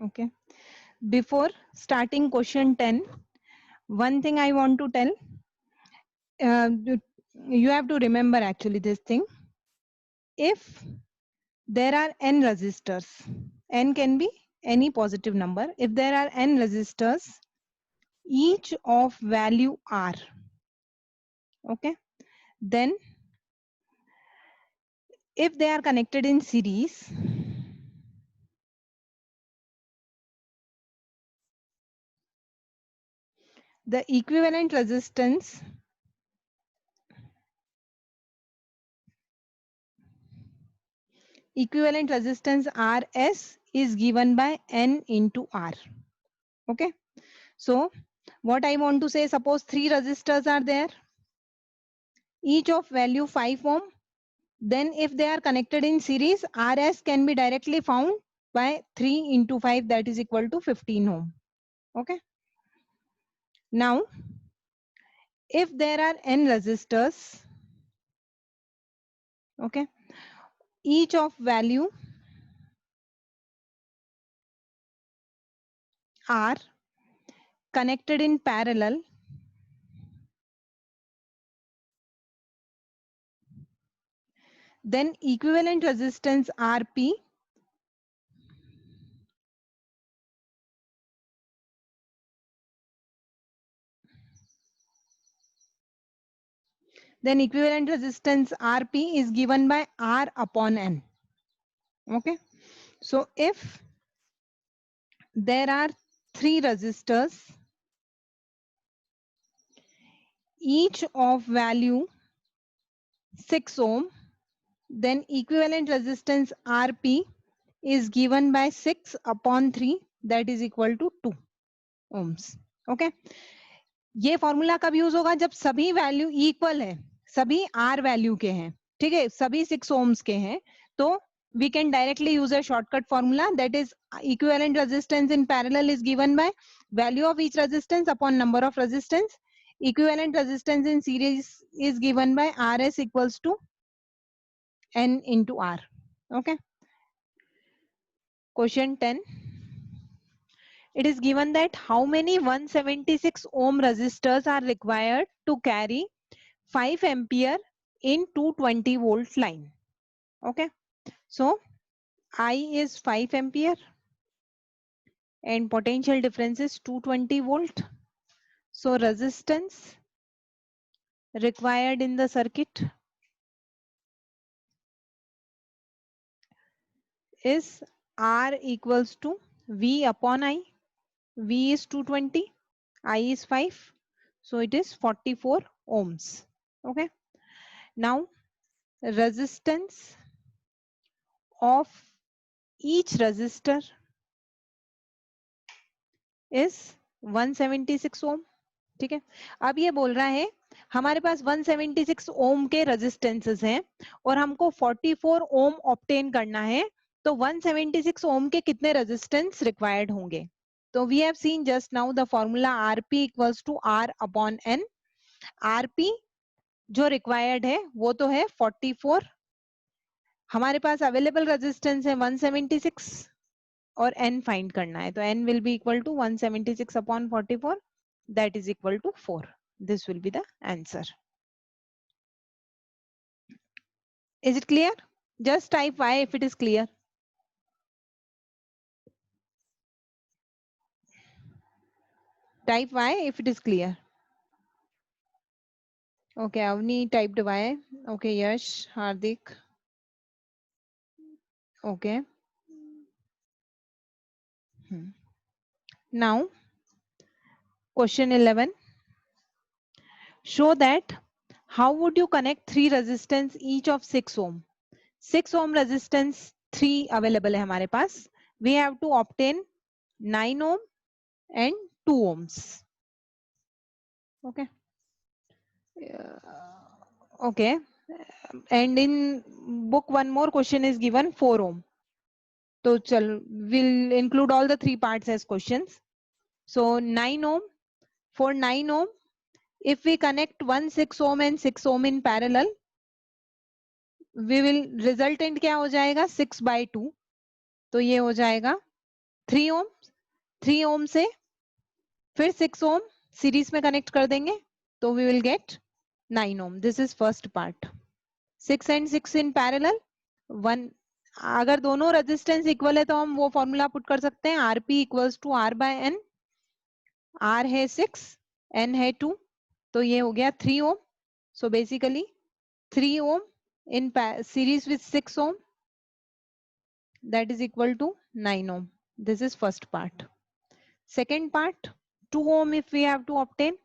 Okay. Before starting question 10, one thing I want to tell, you have to remember actually this thing. If there are n resistors, n can be any positive number. If there are n resistors, each of value r, okay, then if they are connected in series, the equivalent resistance Rs is given by n into r. Okay, so what I want to say, suppose 3 resistors are there, each of value 5 ohm. Then if they are connected in series, Rs can be directly found by 3 into 5, that is equal to 15 ohm. Okay. Now, if there are n resistors, okay, each of value R connected in parallel, then equivalent resistance Rp is given by R upon N. Okay. So if there are 3 resistors, each of value 6 ohm, then equivalent resistance Rp is given by 6 upon 3, that is equal to 2 ohms. Okay. ये formula कब use होगा? जब सभी value equal है, सभी are value के हैं, ठीक है, सभी 6 ohms के हैं, तो we can directly use a shortcut formula, that is equivalent resistance in parallel is given by value of each resistance upon number of resistance. Equivalent resistance in series is given by Rs equals to N into R. Okay. Question 10. It is given that how many 176 ohm resistors are required to carry 5 ampere in 220 volt line. Okay. So I is 5 ampere and potential difference is 220 volt. So resistance required in the circuit is R equals to V upon I. V is 220, I is 5. So it is 44 ohms. Okay. Now resistance of each resistor is 176 ohm. ठीक है. अब ये बोल रहा है हमारे पास 176 ओम के resistances हैं और हमको 44 ओम ऑब्टेन करना है, तो 176 ओम के कितने रेजिस्टेंस रिक्वायर्ड होंगे? तो we have seen just now the formula RP equals to R upon N. RP जो रिक्वायर्ड है वो तो है 44, हमारे पास अवेलेबल रेजिस्टेंस है 176 और n फाइंड करना है, तो n will be equal to 176 upon 44, that is equal to 4. This will be the answer. Is it clear? Just type Y if it is clear. Type Y if it is clear. Okay, Avni typed Y. Okay, Yash, Hardik. Okay. Now, question 11. Show that how would you connect 3 resistance each of 6 ohm? 6 ohm resistance 3 available है हमारे पास. We have to obtain 9 ohm and 2 ohms. Okay. Okay. And in book one more question is given 4 ohm. So we'll include all the 3 parts as questions. So 9 ohm. For 9 ohm, if we connect 1 6 ohm and 6 ohm in parallel, we will resultant क्या हो जाएगा 6/2. तो ये हो जाएगा 3 ओम, 3 ओम से फिर 6 ओम series में कनेक्ट कर देंगे तो we will get 9 ohm. This is first part. 6 and 6 in parallel. 1, अगर दोनों रेजिस्टेंस इक्वल है तो हम वो फॉर्मूला पुट कर सकते हैं, RP equals to R by N. R है 6, एन है 2, तो ये हो गया 3 ohm. So basically 3 ohm in series with 6 ohm, that is equal to 9 ohm. This is first part. Second part, 2 ohm if we have to obtain.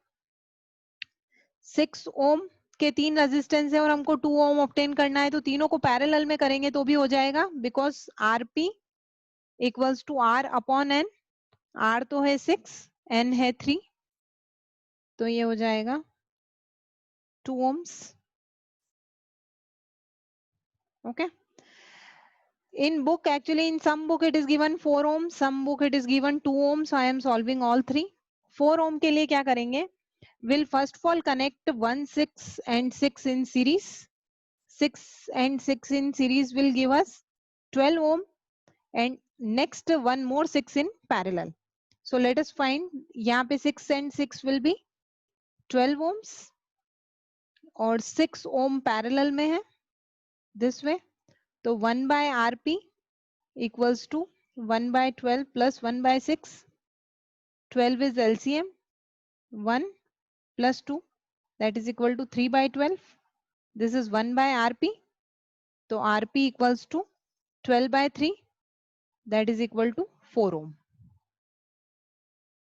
6 ohm के 3 resistance है और हमको 2 ohm obtain करना है, तो तीनों को पैरेलल में करेंगे तो भी हो जाएगा, because RP equals to R upon N. R तो है 6, N है 3, तो ये हो जाएगा 2 ohms. Okay. In book, actually in some book it is given 4 ohm, some book it is given 2 ohm, so I am solving all three. 4 ohm के लिए क्या करेंगे? We'll first of all connect 1, 6 and 6 in series. 6 and 6 in series will give us 12 ohm, and next one more 6 in parallel. So let us find, यहाँ पे 6 and 6 will be 12 ohms और 6 ohm parallel में है this way, तो 1 by RP equals to 1 by 12 plus 1 by 6. 12 is LCM. 1 plus 2, that is equal to 3 by 12. This is 1 by RP. So RP equals to 12 by 3. That is equal to 4 ohm.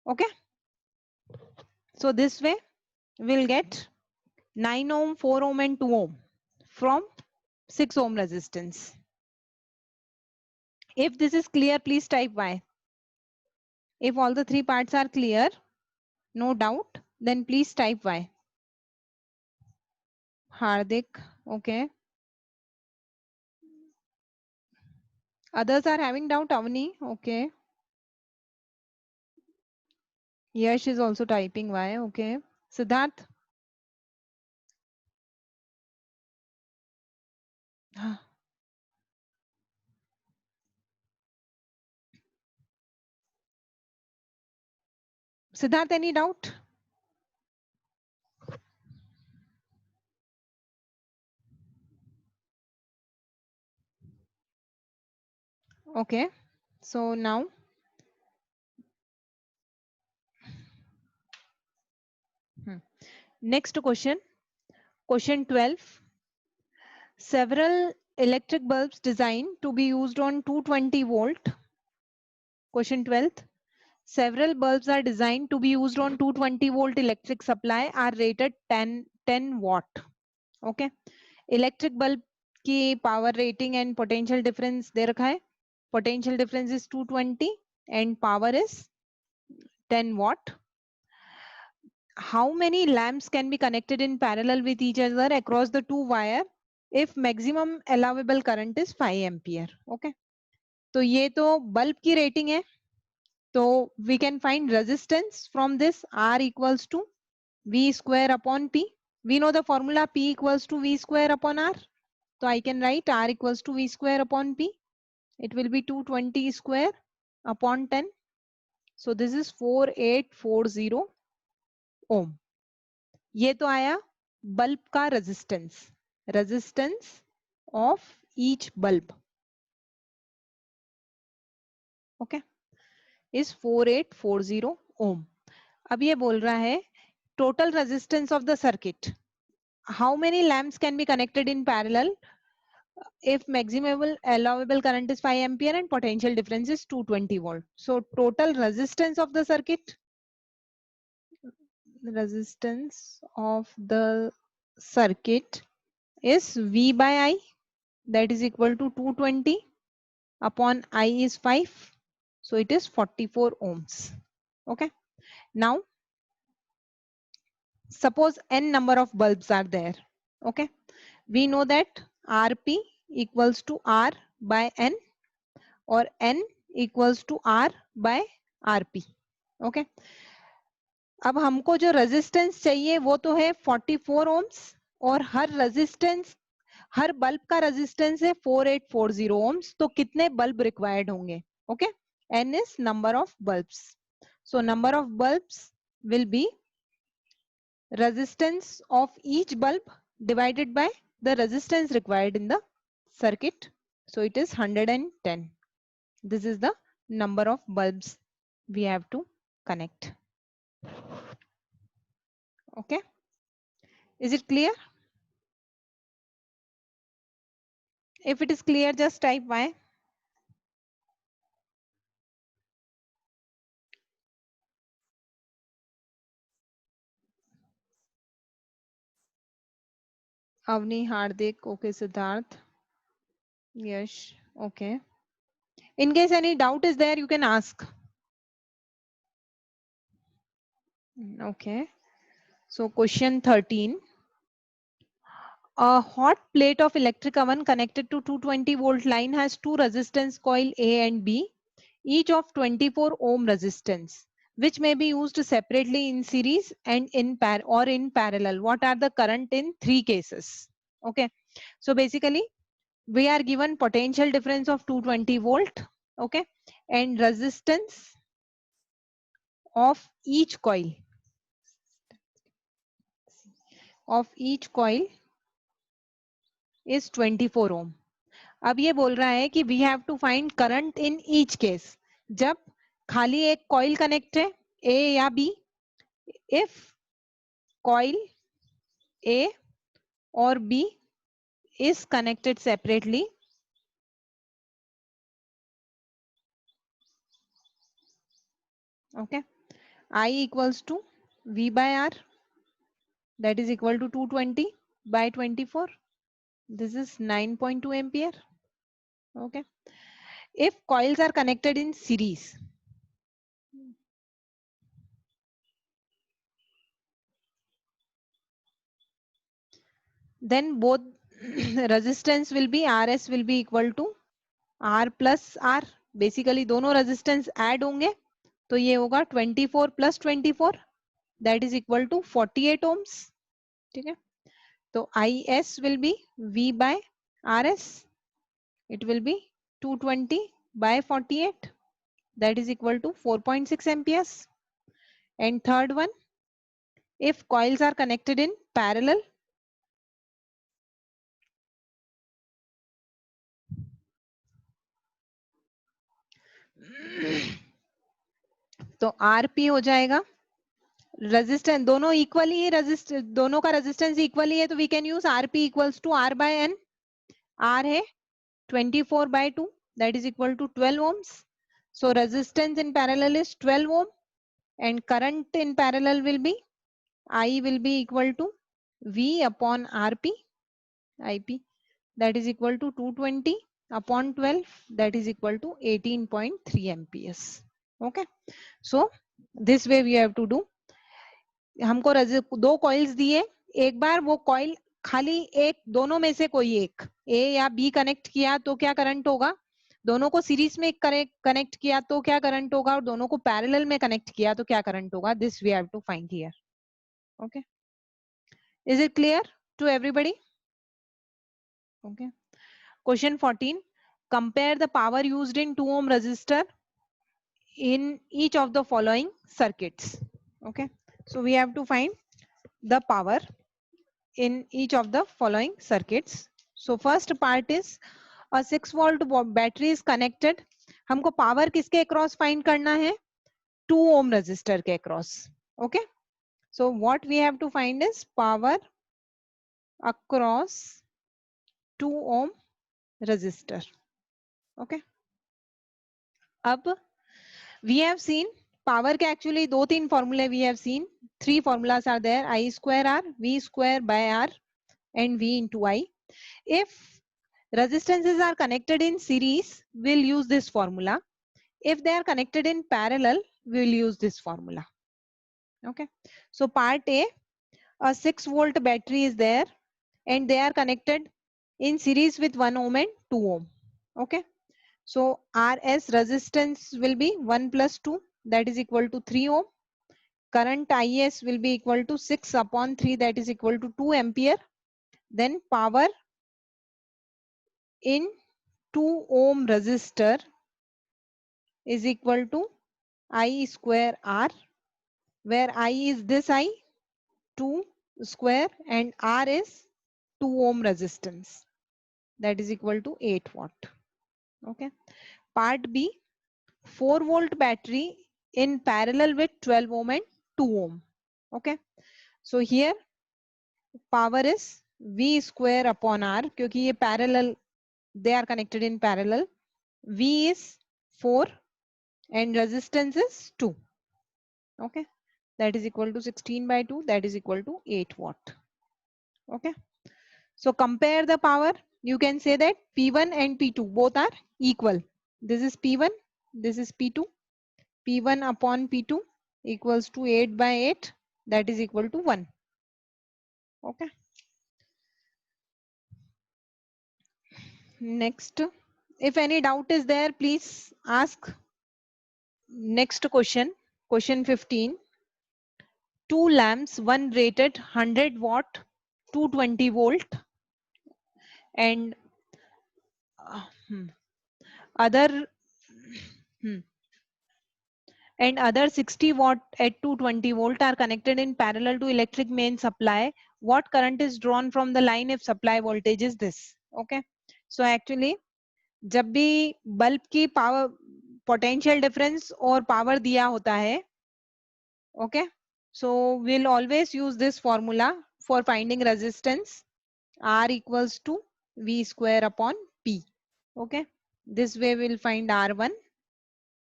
Okay. So this way we'll get 9 ohm, 4 ohm and 2 ohm from 6 ohm resistance. If this is clear, please type Y. If all the three parts are clear, no doubt, then please type Y. Hardik, okay. Others are having doubt, Avani, okay. Yash is also typing Y, okay. Siddharth. Siddharth, any doubt? Okay, so now next question, question 12. Several electric bulbs designed to be used on 220 volt. Question 12th. Several bulbs are designed to be used on 220 volt electric supply are rated 10 watt. Okay. Electric bulb की power rating and potential difference दे रखा है. Potential difference is 220 and power is 10 watt. How many lamps can be connected in parallel with each other across the two wire if maximum allowable current is 5 ampere? Okay. तो ये तो bulb की rating है. तो we can find resistance from this. R equals to V square upon P. We know the formula P equals to V square upon R. So I can write R equals to V square upon P. It will be 220 square upon 10. So this is 4840 ohm. ये तो आया bulb का resistance. Resistance of each bulb. Okay. Is 4840 ohm. अब ये बोल रहा है total resistance of the circuit. How many lamps can be connected in parallel if maximum allowable current is 5 ampere and potential difference is 220 volt? So total resistance of the circuit, is V by I, that is equal to 220 upon I is 5. So it is 44 ohms. Okay. Now suppose n number of bulbs are there. Okay. We know that RP equals to R by N और N equals to R by RP. Okay. अब हमको जो resistance चाहिए वो तो है 44 ohms और हर bulb का रेजिस्टेंस है 4840 ohms. तो कितने बल्ब रिक्वायर्ड होंगे? Okay. N is number of bulbs. So number of bulbs will be resistance of each bulb divided by the resistance required in the circuit. So it is 110. This is the number of bulbs we have to connect. Okay. Is it clear? If it is clear, just type Y. Avni, Hardik, okay, Siddharth, Yash, okay. In case any doubt is there, you can ask. Okay. So question 13. A hot plate of electric oven connected to 220 volt line has two resistance coil A and B, each of 24 ohm resistance, which may be used separately in series and in parallel. What are the current in three cases? Okay. So basically, we are given potential difference of 220 volt. Okay. And resistance of each coil is 24 ohm. अब ये बोल रहा है कि we have to find current in each case. जब खाली एक coil connect है ए या बी, इफ कॉइल ए और B is connected separately, okay, I equals to V by R, that is equal to 220 by 24. This is 9.2 ampere. Okay. If coils are connected in series, then both resistance will be RS will be equal to R plus R. Basically दोनों resistance add होंगे तो ये होगा 24 plus 24, that is equal to 48 ohms. ठीक है. तो IS will be V by RS. It will be 220 by 48, that is equal to 4.6 amperes. And third one, if coils are connected in parallel, तो RP हो जाएगा resistance, दोनों equally ही resist, दोनों का resistance equally है तो we can use RP equals to R by N. R है 24 by 2, that is equal to 12 ohms. So resistance in parallel is 12 ohm and current in parallel will be I will be equal to V upon RP, IP, that is equal to 220 upon 12, that is equal to 18.3 amperes. Okay. So this way we have to do. हमको दो coils दिए, एक बार वो coil खाली एक, दोनों में से कोई एक ए या बी कनेक्ट किया तो क्या करंट होगा, दोनों को सीरीज में कनेक्ट किया तो क्या करंट होगा, और दोनों को पैरेलल में कनेक्ट किया तो क्या करंट होगा. This we have to find here. Okay. Is it clear to everybody? Okay. Question 14. Compare the power used in 2 ohm resistor in each of the following circuits. Okay. So we have to find the power in each of the following circuits. So first part is a 6 volt battery is connected. हमको power किसके across find करना है, 2 ohm resistor के across. Okay. So what we have to find is power across 2 ohm resistor. Okay. अब we have seen power के actually दो तीन formula we have seen. 3 formulas are there, I square R, V square by R and V into I. If resistances are connected in series, we'll use this formula. If they are connected in parallel, we'll use this formula. Okay. So part A, a 6 volt battery is there and they are connected in series with 1 ohm and 2 ohm. Okay. So RS resistance will be 1 plus 2, that is equal to 3 ohm. Current IS will be equal to 6 upon 3, that is equal to 2 ampere. Then power in 2 ohm resistor is equal to I square R, where I is this I, 2 square, and R is 2 ohm resistance. That is equal to 8 watt. Okay. Part B, 4 volt battery in parallel with 12 ohm and 2 ohm. Okay. So here power is V square upon R, क्योंकि ये parallel, they are connected in parallel. V is 4 and resistance is 2. Okay. That is equal to 16 by 2. That is equal to 8 watt. Okay. So compare the power. You can say that P1 and P2 both are equal. This is P1. This is P2. P1 upon P2 equals to 8 by 8. That is equal to 1. Okay. Next, if any doubt is there, please ask. Next question, question 15. 2 lamps, one rated 100 watt, 220 volt, and other and other 60 watt at 220 volt are connected in parallel to electric main supply. What current is drawn from the line if supply voltage is this? Okay. So actually, जब भी bulb की power potential difference और power दिया होता है, okay, so we'll always use this formula for finding resistance. R equals to V square upon P. Okay, this way we'll find R1,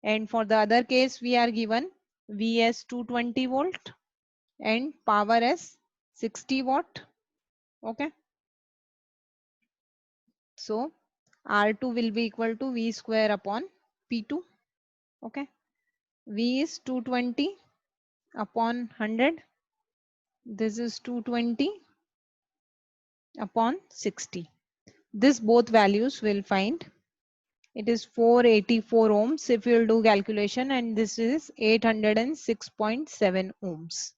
and for the other case we are given V as 220 volt and power as 60 watt. Okay, so R2 will be equal to V square upon P2. Okay, V is 220 upon 100. This is 220 upon 60. This both values will find. It is 484 ohms if you will do calculation, and this is 806.7 ohms.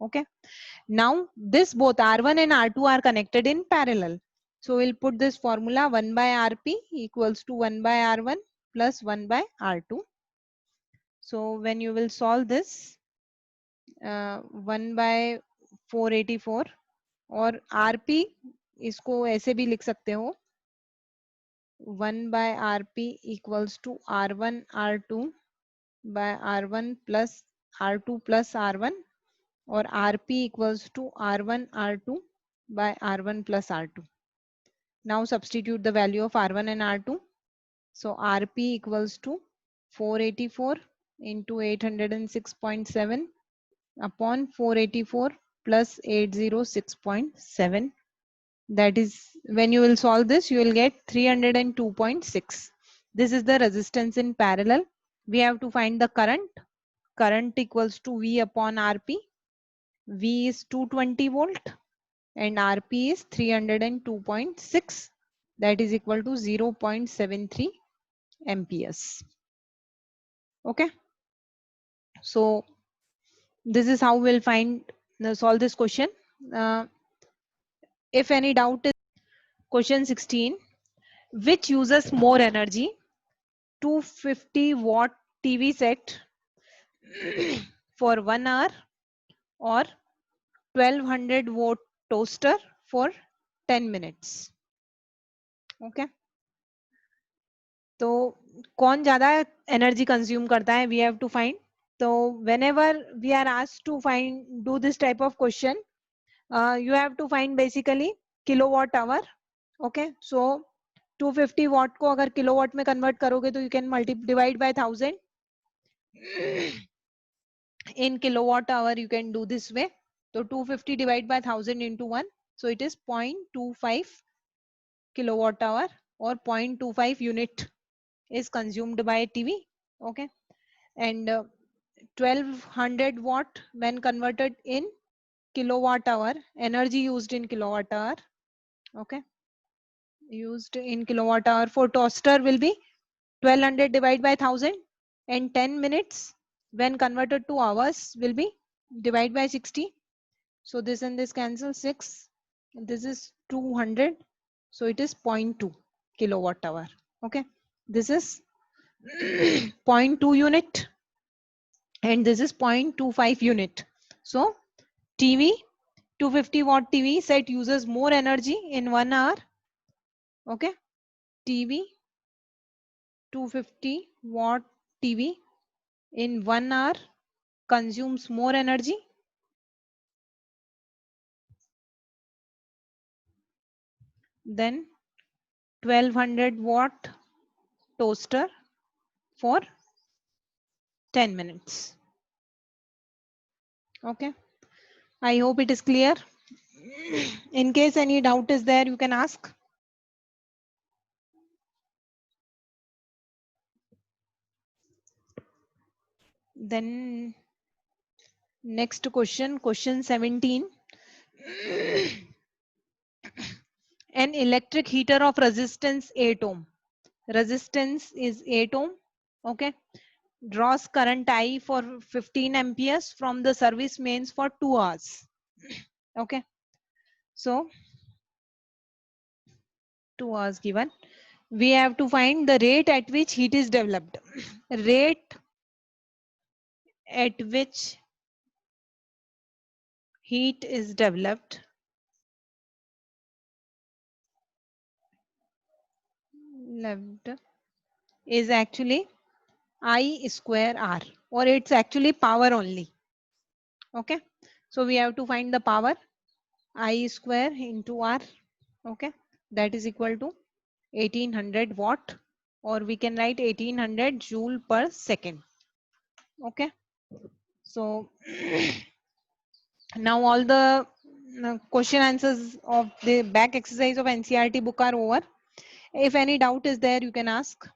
Okay. Now this both R1 and R2 are connected in parallel. So we'll put this formula 1 by Rp equals to 1 by R1 plus 1 by R2. So when you will solve this, 1 by 484 और Rp इसको ऐसे भी लिख सकते हो 1 by Rp equals to R1 R2 by R1 plus R2 plus R1, or Rp equals to R1 R2 by R1 plus R2. Now substitute the value of R1 and R2. So Rp equals to 484 into 806.7 upon 484 plus 806.7. That is, when you will solve this, you will get 302.6. This is the resistance in parallel. We have to find the current. Current equals to V upon Rp. V is 220 volt and Rp is 302.6. That is equal to 0.73 amperes. Okay. So this is how we'll solve this question. If any doubt is, question 16, which uses more energy? 250 watt TV set for 1 hour or 1200 watt toaster for 10 minutes. Okay. तो कौन ज्यादा energy consume करता है, we have to find. तो whenever we are asked to do this type of question, you have to find basically kilowatt hour. Okay, so 250 watt को अगर kilowatt में convert करोगे तो you can divide by 1000. In kilowatt hour you can do this way. So 250 divided by 1000 into 1, so it is 0.25 kilowatt hour or 0.25 unit is consumed by TV. Okay, and 1200 watt when converted in kilowatt hour, energy used in kilowatt hour. Okay, used in kilowatt hour for toaster will be 1200 divided by 1000, and 10 minutes when converted to hours will be divided by 60. So this and this cancel 6. This is 200. So it is 0.2 kilowatt hour. Okay, this is 0.2 unit, and this is 0.25 unit. So TV, 250 watt TV set uses more energy in 1 hour. Okay, TV, 250 watt TV in 1 hour consumes more energy than 1200 watt toaster for 10 minutes. Okay, I hope it is clear. In case any doubt is there, you can ask. Then next question, question 17. An electric heater of resistance 8 ohm. Resistance is 8 ohm. Okay. Draws current I for 15 amperes from the service mains for 2 hours. Okay. So 2 hours given. We have to find the rate at which heat is developed. Rate at which heat is developed is actually I square R, or it's actually power only. Okay. So we have to find the power I square into R. Okay. That is equal to 1800 watt, or we can write 1800 joule per second. Okay. So now all the question answers of the back exercise of NCERT book are over. If any doubt is there, you can ask.